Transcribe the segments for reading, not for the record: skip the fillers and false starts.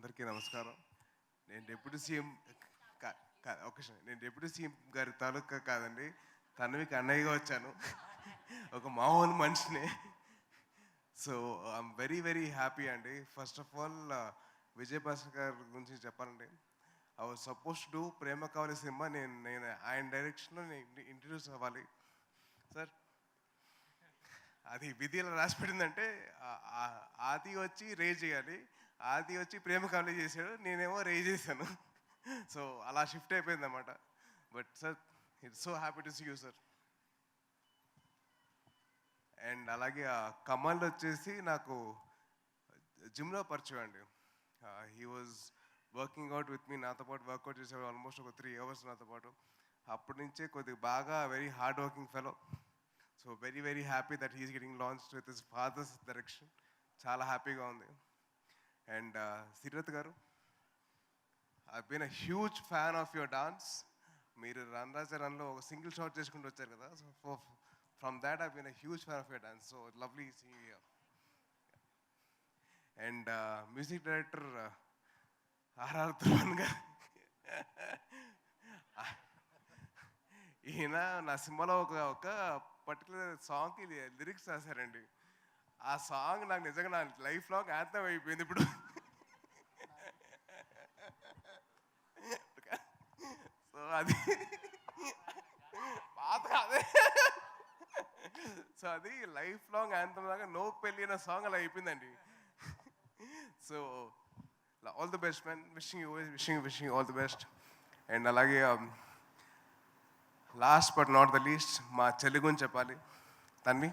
అందరికీ నమస్కారం. నేను డిప్యూటీ సీఎం నేను డిప్యూటీ సీఎం గారి తాలూకా కాదండి, తన్వికి అన్నయ్యగా వచ్చాను. ఒక మామూలు మనిషిని. So I'm very very happy అండి. First of all Vijay Bhaskar గారి గురించి చెప్పాలండి. I was suppose to do Prema Kavali cinema. నేను ఆయన డైరెక్షన్లో నేను ఇంట్రడ్యూస్ అవ్వాలి సార్. అది విధిలో రాసి పెట్టిందంటే ఆది వచ్చి రేజ్ చేయాలి, ఆది వచ్చి ప్రేమ కావాలి చేశాడు, నేనేమో రేజ్ చేశాను. సో అలా షిఫ్ట్ అయిపోయింది అన్నమాట. But sir, it's so happy to see you sir. And అలాగే కమల్ వచ్చేసి నాకు జిమ్లో పరిచయం అండి. He was working out with me, నాతో పాటు వర్కౌట్ చేసేవాడు ఆల్మోస్ట్ ఒక 3 hours నాతో పాటు. అప్పటి నుంచే కొద్దిగా బాగా very hard working fellow. So very very happy that he's getting launched with his father's direction. చాలా హ్యాపీగా ఉంది. And Sirat garu, I been a huge fan of your dance. మీరు రన్ రాజా రన్లో ఒక సింగిల్ షాట్ చేసుకుంటూ వచ్చారు కదా. So from that I been a huge fan of your dance. So lovely seeing you. And music director R R Dhruvan garu, ఈయన నా సినిమాలో ఒక పర్టికులర్ సాంగ్కి లిరిక్స్ రాశారండి. ఆ సాంగ్ నాకు నిజంగా నా లైఫ్ లాంగ్ యాంథమ్ అయిపోయింది ఇప్పుడు. సో అది పాత అదే. సో అది లైఫ్ లాంగ్ యాంథమ్ లాగా నో పెళ్ళి అనే సాంగ్ అలా అయిపోయిందండి. So all the best man, wishing all the best. And అలాగే last but not the least మా చెల్లి గురించి చెప్పాలి. తన్వి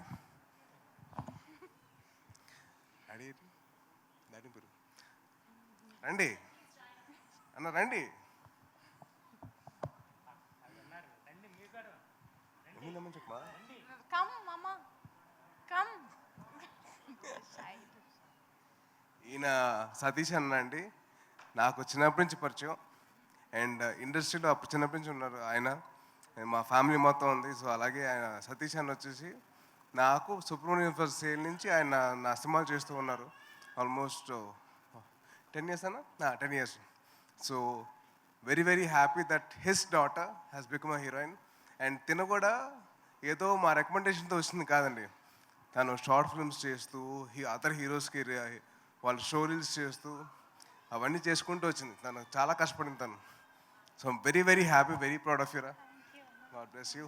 రండి అన్న, రండి. చెప్పమా. ఈయన సతీష్ అన్న అండి, నాకు చిన్నప్పటి నుంచి పరిచయం. అండ్ ఇండస్ట్రీలో అప్పుడు చిన్నప్పటి నుంచి ఉన్నారు ఆయన. మా ఫ్యామిలీ మొత్తం ఉంది. సో అలాగే ఆయన సతీష్ అన్న వచ్చేసి నాకు సుబ్రహ్మణ్యం ఫర్ సేల్ నుంచి ఆయన నా సినిమాలు చేస్తూ ఉన్నారు. ఆల్మోస్ట్ 10 years అన్న, 10 years. So very very happy that his daughter has become a heroine. And తిన కూడా ఏదో మా రికమెండేషన్తో వచ్చింది కాదండి. తను షార్ట్ ఫిల్మ్స్ చేస్తూ అదర్ హీరోస్కి వాళ్ళ షో రీల్స్ చేస్తూ అవన్నీ చేసుకుంటూ వచ్చింది. తను చాలా కష్టపడింది తను. So very very happy, very proud of యూరా. God bless you.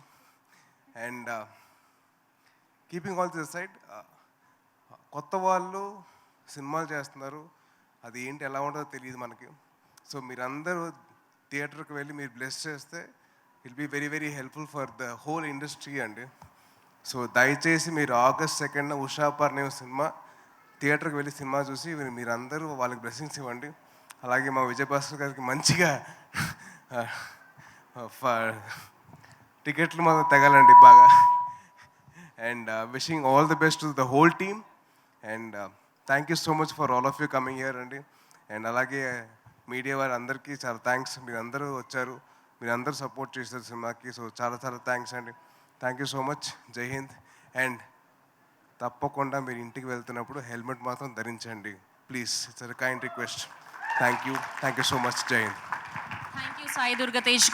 And keeping all this aside, కొత్త వాళ్ళు సినిమాలు చేస్తున్నారు, అది ఏంటి ఎలా ఉంటుందో తెలియదు మనకి. సో మీరందరూ థియేటర్కి వెళ్ళి మీరు బ్లెస్ చేస్తే will be very very helpful for the whole industry అండి. సో దయచేసి మీరు August 2nd Usha Parinayam cinema థియేటర్కి వెళ్ళి సినిమా చూసి మీరందరూ వాళ్ళకి బ్లెస్సింగ్స్ ఇవ్వండి. అలాగే మా విజయ్ భాస్కర్ గారికి మంచిగా టికెట్లు మాత్రం తెగాలండి బాగా. And wishing all the best to the whole team. And thank you so much for all of you coming here అండి. అండ్ అలాగే మీడియా వారి అందరికీ చాలా థ్యాంక్స్. మీరందరూ వచ్చారు, మీరందరూ సపోర్ట్ చేశారు సినిమాకి. సో చాలా చాలా థ్యాంక్స్ అండి. Thank you so much. జై హింద్. అండ్ తప్పకుండా మీరు ఇంటికి వెళ్తున్నప్పుడు హెల్మెట్ మాత్రం ధరించండి please. It's a kind request. Thank you so much. జై హింద్. థ్యాంక్ యూ సాయి దుర్గతేజ్ గారు.